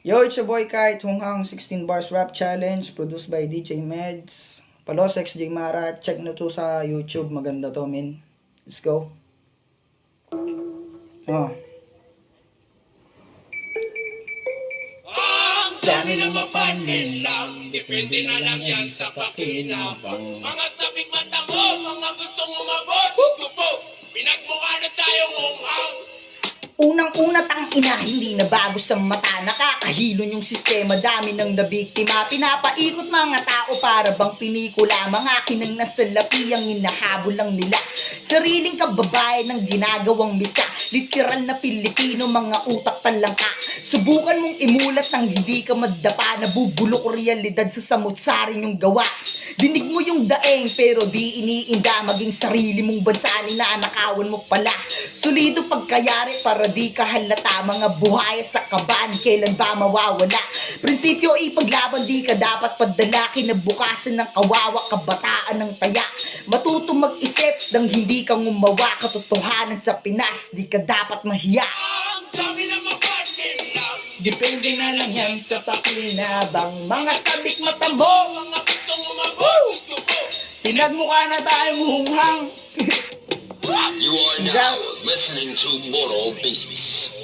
Yo, it's your boy Kite, Hunghang 16 Bars Rap Challenge, produced by DJ Meds. Palos XJ Mara, check na to sa YouTube, maganda to min. Let's go. Ang dami na mapanilang, depende na lang yan sa pakinabang. Mga sabik mata mo, mga gustong umabot, gusto po, pinagmukha na tayong unghang. Unang-una ina, hindi na bago sa mata. Nakakahilon yung sistema, dami ng nabiktima. Pinapaikot mga tao para bang pinikula. Mga kinang nasa lapi ang hinahabol lang nila. Sariling kababayan ng ginagawang mitya. Literal na Pilipino, mga utak panlangka. Subukan mong imulat nang hindi ka madapa. Nabubulok realidad sa samut-saring yung gawa. Dinig mo yung daeng pero di iniinda. Maging sarili mong bansa ninanakawan mo pala. Sulido pagkayari para di ka halata. Mga buhaya sa kaban, kailan ba mawawala? Prinsipyo ipaglaban, di ka dapat padala. Kinabukasan ng kawawa, kabataan ng taya. Matutong mag-isip nang hindi ka ngumawa. Katotohanan sa Pinas, di ka dapat mahiya. Ang dami na mapanilang, Depende na lang yan sa pakinabang. Mga sabik mata mo, mga gustong umabot, gusto po. pinagmukha na tayong hunghang. You are now listening to Moral Beats.